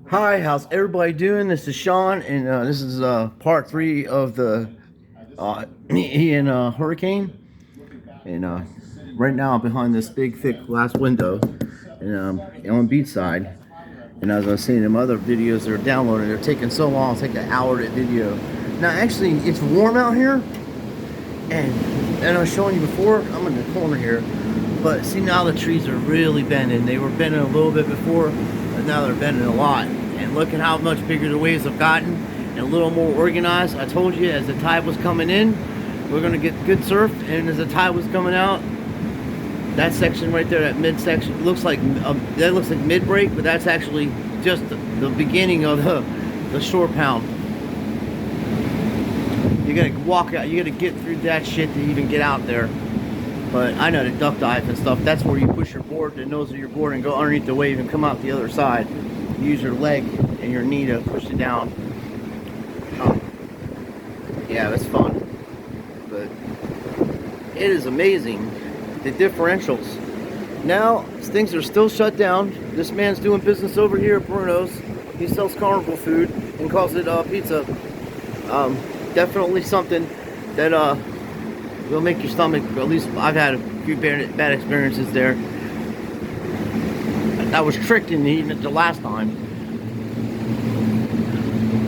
Hi, how's everybody doing? This is Sean, and this is part 3 of the Ian hurricane. And right now, I'm behind this big, thick glass window, and on Beachside. And as I was seeing in other videos that are downloading, they're taking so long. It's like an hour to video. Now, actually, it's warm out here, and I was showing you before. I'm in the corner here, but see now the trees are really bending. They were bending a little bit before, but now they're bending a lot. And look at how much bigger the waves have gotten and a little more organized. I told you as the tide was coming in, we're gonna get good surf, and as the tide was coming out, that section right there, that mid section, looks like that looks like mid break, but that's actually just the beginning of the shore pound. You gotta walk out, you gotta get through that shit to even get out there. But I know the duck dive and stuff, that's where you push your board, the nose of your board, and go underneath the wave and come out the other side. Use your leg and your knee to push it down. Yeah, that's fun. But it is amazing, the differentials. Now, things are still shut down. This man's doing business over here at Bruno's. He sells carnival food and calls it pizza. Definitely something that will make your stomach, at least I've had a few bad experiences there. I was tricked into eating it the last time.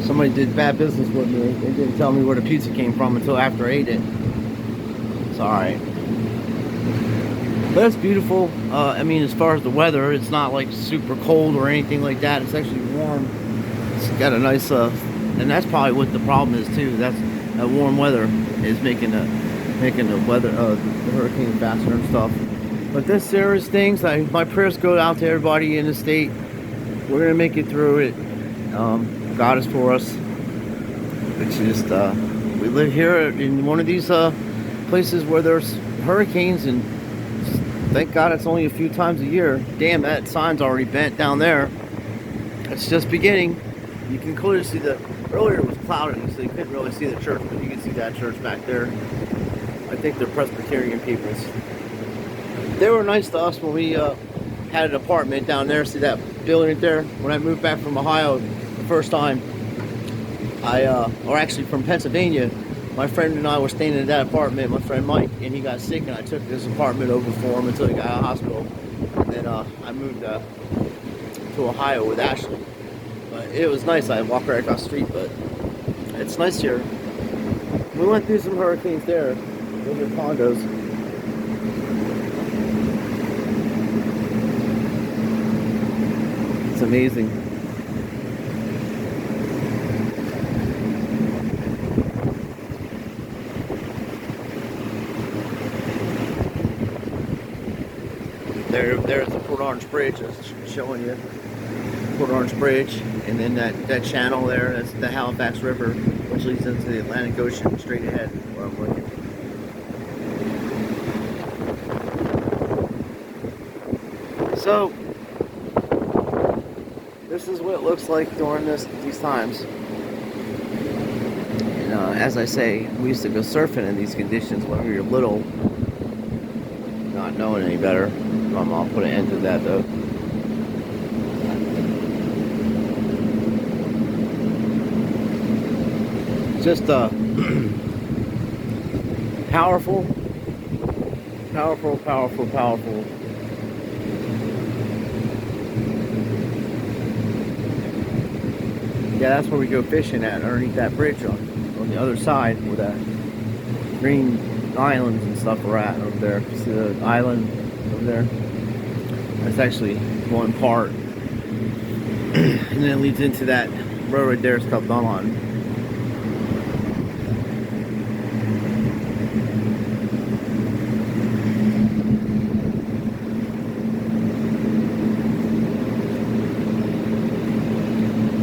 Somebody did bad business with me. They didn't tell me where the pizza came from until after I ate it. It's alright. But it's beautiful. I mean, as far as the weather, it's not like super cold or anything like that. It's actually warm. It's got a nice, and that's probably what the problem is too. That's warm weather is making the weather, the hurricane faster and stuff. But this series things, my prayers go out to everybody in the state. We're gonna make it through it. God is for us. It's just we live here in one of these places where there's hurricanes, and thank God it's only a few times a year. Damn, that sign's already bent down there. It's just beginning. You can clearly see earlier it was cloudy, so you couldn't really see the church, but you can see that church back there. I think they're Presbyterian peoples. They were nice to us when we had an apartment down there. See that building right there? When I moved back from Ohio the first time, or actually from Pennsylvania, my friend and I were staying in that apartment, my friend Mike, and he got sick, and I took this apartment over for him until he got out of the hospital. And then I moved to Ohio with Ashley. But it was nice. I walked right across the street, but it's nice here. We went through some hurricanes there. Those are condos. It's amazing. There's the Port Orange Bridge. I was showing you Port Orange Bridge, and then that channel there. That's the Halifax River, which leads into the Atlantic Ocean straight ahead where I'm looking. So this is what it looks like during these times. And as I say, we used to go surfing in these conditions when we were little, not knowing any better. I'll put an end to that though. Just powerful. Yeah, that's where we go fishing at, underneath that bridge on the other side where that green islands and stuff are at over there. See the island over there? That's actually one part. And then it leads into that road right there. It's called Dunlon.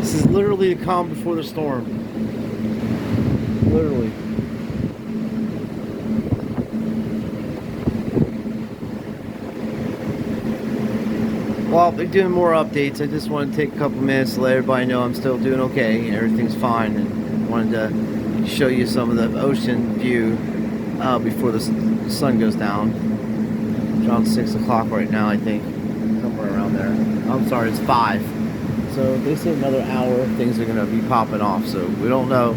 This is literally the calm before the storm. Literally. Well, they're doing more updates. I just want to take a couple minutes to let everybody know I'm still doing okay. Everything's fine. And wanted to show you some of the ocean view before the sun goes down. It's around 6 o'clock right now, I think. Somewhere around there. I'm sorry, it's 5. So they say another hour, things are going to be popping off. So we don't know.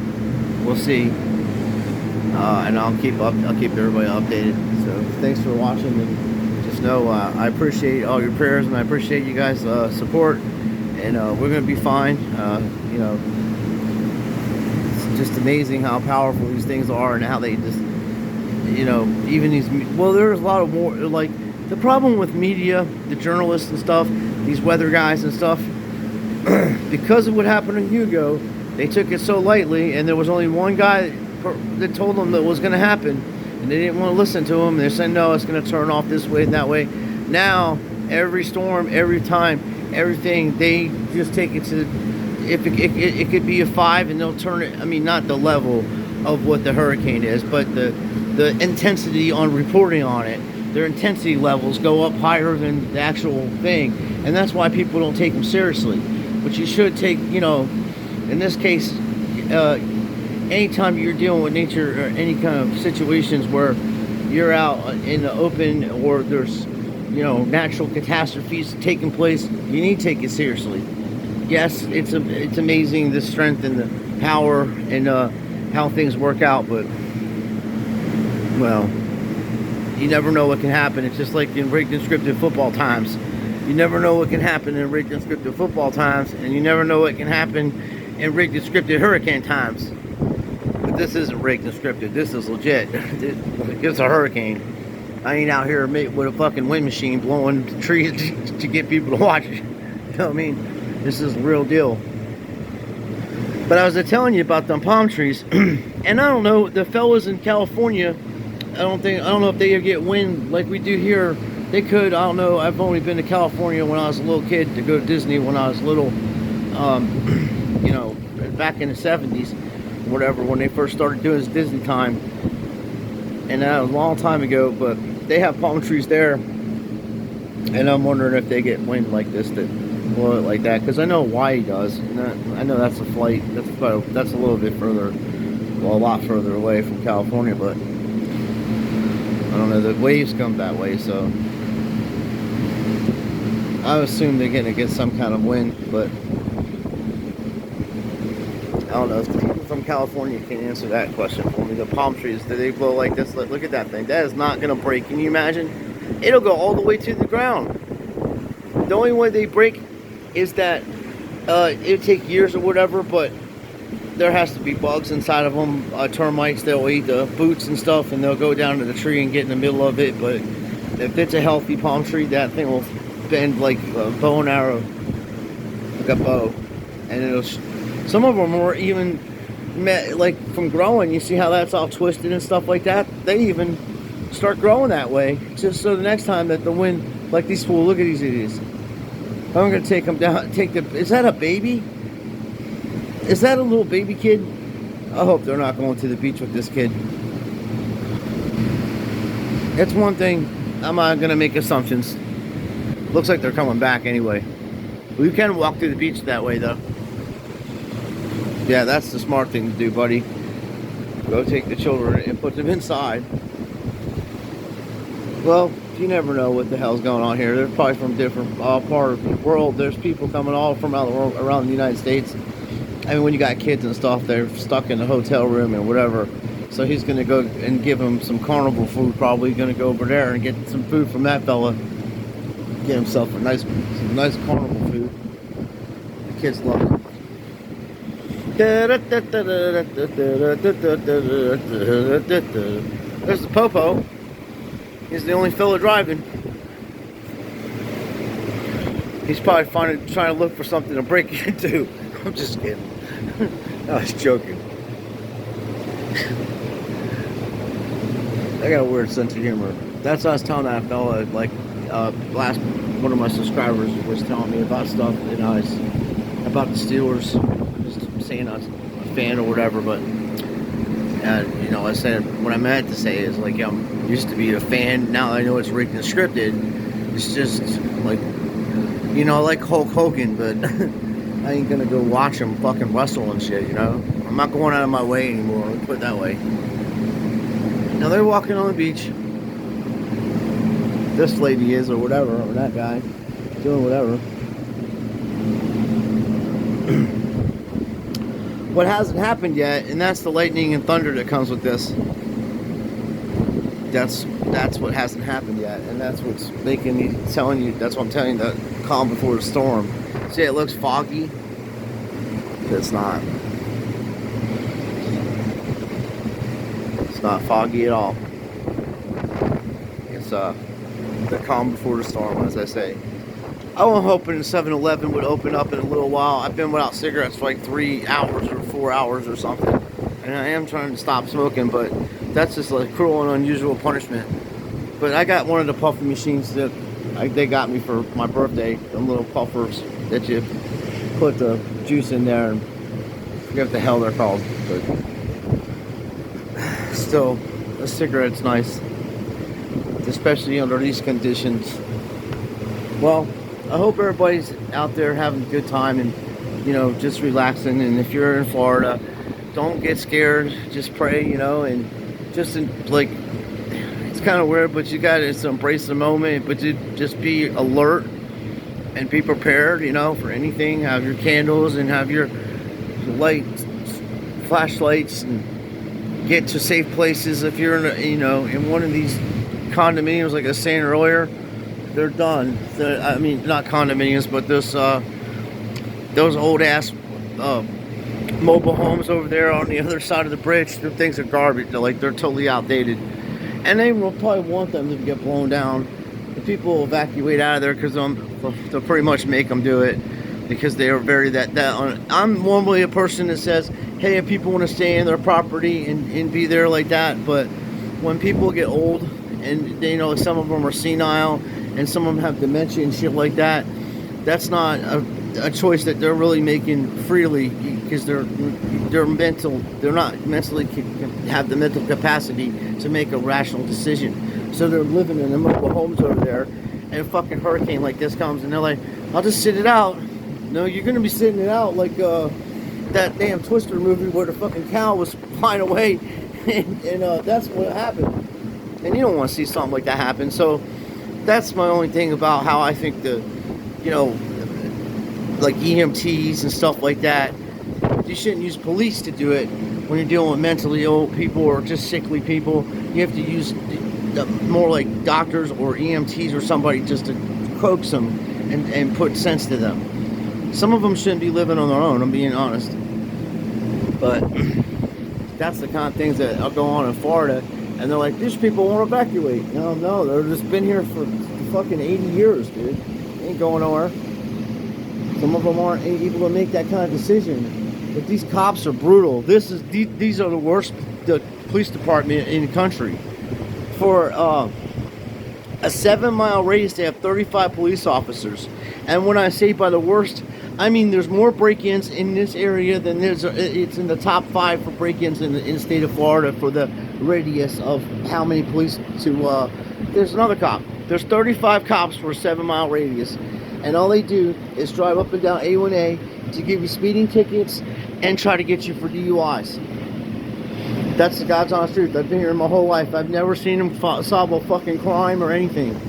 We'll see. And I'll keep everybody updated. So thanks for watching, and just know I appreciate all your prayers, and I appreciate you guys' support. And we're going to be fine. You know, it's just amazing how powerful these things are, and how they just, you know, even these. Well, there's a lot of more. Like the problem with media, the journalists and stuff, these weather guys and stuff, because of what happened in Hugo, they took it so lightly, and there was only one guy that told them that was going to happen, and they didn't want to listen to him. They're saying, no, it's going to turn off this way and that way. Now, every storm, every time, everything, they just take it to, if it could be a 5, and they'll turn it, I mean, not the level of what the hurricane is, but the intensity on reporting on it. Their intensity levels go up higher than the actual thing, and that's why people don't take them seriously. But you should take, you know, in this case, anytime you're dealing with nature or any kind of situations where you're out in the open, or there's, you know, natural catastrophes taking place, you need to take it seriously. Yes, it's amazing, the strength and the power and how things work out, but, well, you never know what can happen. It's just like in rigged and scripted football times. You never know what can happen in rigged and scripted football times, and you never know what can happen in rigged and scripted hurricane times. But this isn't rigged and scripted. This is legit. It's a hurricane. I ain't out here with a fucking wind machine blowing trees to get people to watch it. You know what I mean? This is the real deal. But I was telling you about them palm trees, and I don't know, the fellas in California, I don't know if they get wind like we do here. They could, I don't know. I've only been to California when I was a little kid, to go to Disney when I was little, you know, back in the 70s, whatever, when they first started doing this Disney time. And that was a long time ago, but they have palm trees there. And I'm wondering if they get wind like this that blow it like that, because I know Hawaii does. And I know that's a flight, that's a little bit further, well, a lot further away from California, but I don't know, the waves come that way, so I assume they're going to get some kind of wind, but I don't know if the people from California can answer that question for me. The palm trees, do they blow like this? Look at that thing. That is not going to break. Can you imagine? It'll go all the way to the ground. The only way they break is that it'll take years or whatever, but there has to be bugs inside of them, termites. They'll eat the boots and stuff, and they'll go down to the tree and get in the middle of it. But if it's a healthy palm tree, that thing will bend like a bow and arrow, like a bow. And it'll, some of them are even, like from growing, you see how that's all twisted and stuff like that? They even start growing that way, just so the next time that the wind, like these fools, look at these idiots. I'm going to take them down, is that a baby? Is that a little baby kid? I hope they're not going to the beach with this kid. That's one thing. I'm not going to make assumptions. Looks like they're coming back anyway. We can walk through the beach that way, though. Yeah, that's the smart thing to do, buddy. Go take the children and put them inside. Well, you never know what the hell's going on here. They're probably from different part of the world. There's people coming all from around the United States. I mean, when you got kids and stuff, they're stuck in the hotel room and whatever. So he's going to go and give them some carnival food. Probably going to go over there and get some food from that fella. Get himself some nice carnival food. The kids love it. There's the Popo. He's the only fella driving. He's probably trying to look for something to break into. I'm just kidding. I was joking. I got a weird sense of humor. That's what I was telling that fella, like, last one of my subscribers was telling me about stuff, and I was about the Steelers, just saying I was a fan or whatever, but you know, I said what I meant to say is like, I used to be a fan. Now I know it's rigged and scripted. It's just like, you know, like Hulk Hogan, but I ain't gonna go watch him fucking wrestle and shit, you know? I'm not going out of my way anymore, let's put it that way. Now they're walking on the beach. This lady is, or whatever, or that guy, doing whatever. What hasn't happened yet, and that's the lightning and thunder that comes with this. That's what hasn't happened yet, and that's what's making me telling you. That's what I'm telling you. The calm before the storm. See, it looks foggy. It's not. It's not foggy at all. It's the calm before the storm, as I say. I was hoping 7-Eleven would open up in a little while. I've been without cigarettes for like 3 hours or 4 hours or something, and I am trying to stop smoking, but that's just like cruel and unusual punishment. But I got one of the puffing machines that they got me for my birthday. The little puffers that you put the juice in there, and I forget what the hell they're called. But still, a cigarette's nice, especially under these conditions. Well, I hope everybody's out there having a good time and, you know, just relaxing. And if you're in Florida, don't get scared. Just pray, you know, and just like, it's kind of weird, but you got to embrace the moment. But you just be alert and be prepared, you know, for anything. Have your candles and have your lights, flashlights, and get to safe places. If you're in one of these condominiums, like I was saying earlier, they're done. I mean, not condominiums, but those old ass mobile homes over there on the other side of the bridge. Their things are garbage. They're totally outdated, and they will probably want them to get blown down. The people will evacuate out of there because they'll pretty much make them do it, because they are very that. I'm normally a person that says, hey, if people want to stay in their property and be there like that, but when people get old and they, you know, some of them are senile and some of them have dementia and shit like that, that's not a choice that they're really making freely, because they're not mentally have the mental capacity to make a rational decision. So they're living in the mobile homes over there, and a fucking hurricane like this comes and they're like, I'll just sit it out. No, you're gonna be sitting it out like that damn Twister movie where the fucking cow was flying away, and that's what happened. And you don't want to see something like that happen. So that's my only thing about how I think like EMTs and stuff like that, you shouldn't use police to do it when you're dealing with mentally ill people or just sickly people. You have to use more like doctors or EMTs or somebody just to coax them and put sense to them. Some of them shouldn't be living on their own, I'm being honest. But that's the kind of things that go on in Florida. And they're like, these people won't evacuate. No, they've just been here for fucking 80 years, dude. They ain't going nowhere. Some of them aren't able to make that kind of decision. But these cops are brutal. These are the worst police department in the country. For a 7-mile radius, they have 35 police officers. And when I say by the worst, I mean there's more break-ins in this area than it's in the top 5 for break-ins in the state of Florida for the radius of how many police to there's another cop. There's 35 cops for a 7-mile radius, and all they do is drive up and down A1A to give you speeding tickets and try to get you for DUIs. That's the God's honest truth. I've been here my whole life. I've never seen them solve a fucking crime or anything.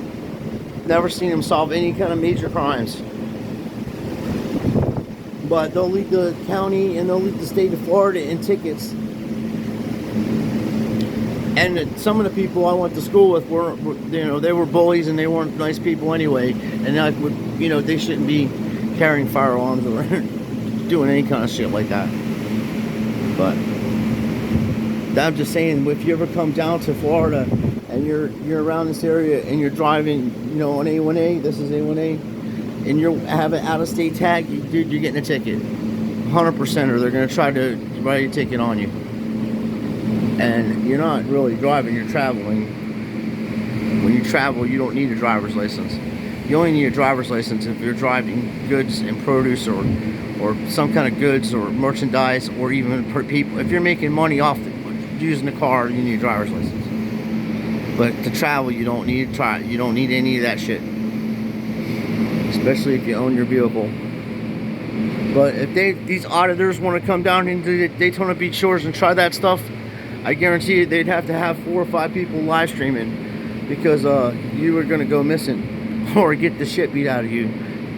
Never seen them solve any kind of major crimes. But they'll lead the county and they'll lead the state of Florida in tickets. And some of the people I went to school with were they were bullies and they weren't nice people anyway. And I would, they shouldn't be carrying firearms or doing any kind of shit like that. But I'm just saying, if you ever come down to Florida and you're around this area and you're driving, on A1A, this is A1A, and you have an out-of-state tag, dude, you're getting a ticket. 100%, or they're going to try to write a ticket on you. And you're not really driving, you're traveling. When you travel, you don't need a driver's license. You only need a driver's license if you're driving goods and produce or some kind of goods or merchandise, or even per people. If you're making money off using the car, you need a driver's license. But to travel, you don't need any of that shit. Especially if you own your vehicle. But if these auditors want to come down into the Daytona Beach shores and try that stuff, I guarantee you they'd have to have 4 or 5 people live streaming, because you were going to go missing or get the shit beat out of you.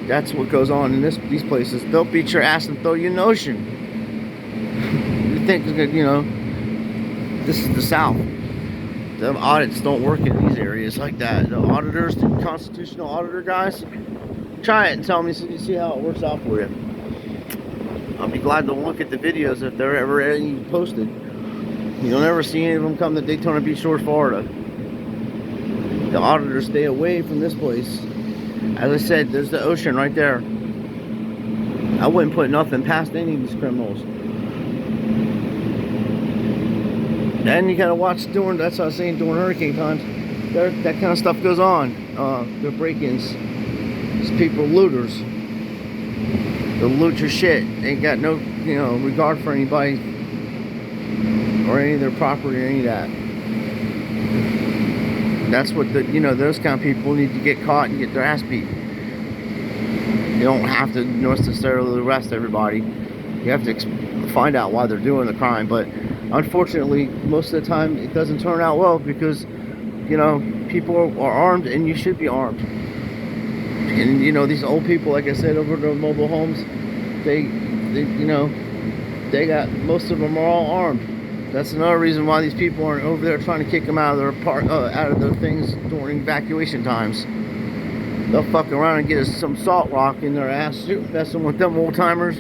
That's what goes on in these places. They'll beat your ass and throw you in the ocean. You think, you know, this is the South. The audits don't work in these areas like that. The auditors, the constitutional auditor guys, try it and tell me, so you see how it works out for you. I'll be glad to look at the videos if they're ever any posted. You'll never see any of them come to Daytona Beach Shores, Florida. The auditors stay away from this place. As I said, there's the ocean right there. I wouldn't put nothing past any of these criminals. And you gotta watch during, that's what I was saying, during hurricane times, that kind of stuff goes on. They're break-ins. These people are looters. They'll loot your shit. They ain't got no, you know, regard for anybody or any of their property or any of that. That's what the, you know, those kind of people need to get caught and get their ass beat. You don't have to necessarily arrest everybody. You have to find out why they're doing the crime, but unfortunately, most of the time it doesn't turn out well because, you know, people are armed and you should be armed. And, you know, these old people, like I said, over the mobile homes, they you know, they got, most of them are all armed. That's another reason why these people aren't over there trying to kick them out of their out of their things during evacuation times. They'll fuck around and get some salt rock in their ass, messing with them old timers.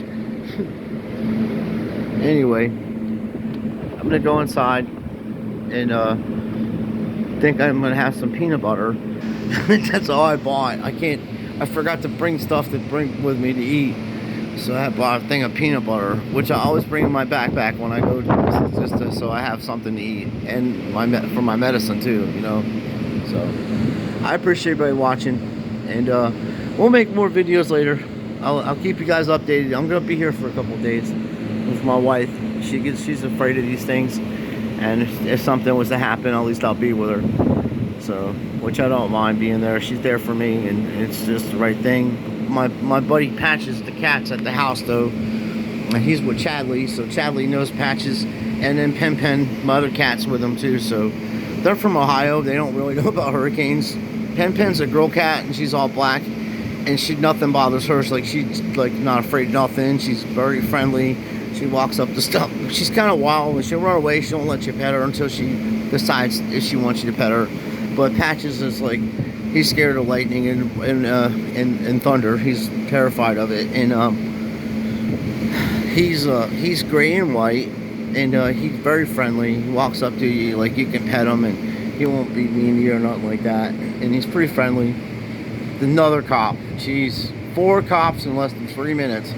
Anyway, I'm gonna go inside and think I'm gonna have some peanut butter. That's all I bought. I forgot to bring stuff to bring with me to eat. So I bought a thing of peanut butter, which I always bring in my backpack when I go to this, just so I have something to eat, and for my medicine too, you know. So I appreciate everybody watching, and we'll make more videos later. I'll keep you guys updated. I'm gonna be here for a couple of days with my wife. She's afraid of these things, and if something was to happen, at least I'll be with her. So, which I don't mind being there. She's there for me, and it's just the right thing. My buddy Patches the cat's at the house though, and he's with Chadley, so Chadley knows Patches, and then Pen, my other cat's with him too. So they're from Ohio. They don't really know about hurricanes. Pen's a girl cat, and she's all black, and nothing bothers her. She's like not afraid of nothing. She's very friendly. She walks up to stuff. She's kind of wild, and she'll run away. She won't let you pet her until she decides if she wants you to pet her. But Patches is like, he's scared of lightning and thunder. He's terrified of it, and he's gray and white, and he's very friendly. He walks up to you like you can pet him, and he won't be mean to you or nothing like that. And he's pretty friendly. Another cop. Jeez, 4 cops in less than 3 minutes.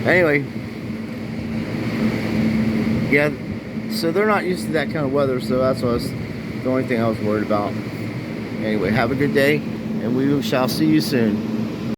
Anyway, yeah. So they're not used to that kind of weather, so that's what the only thing I was worried about. Anyway, have a good day, and we shall see you soon.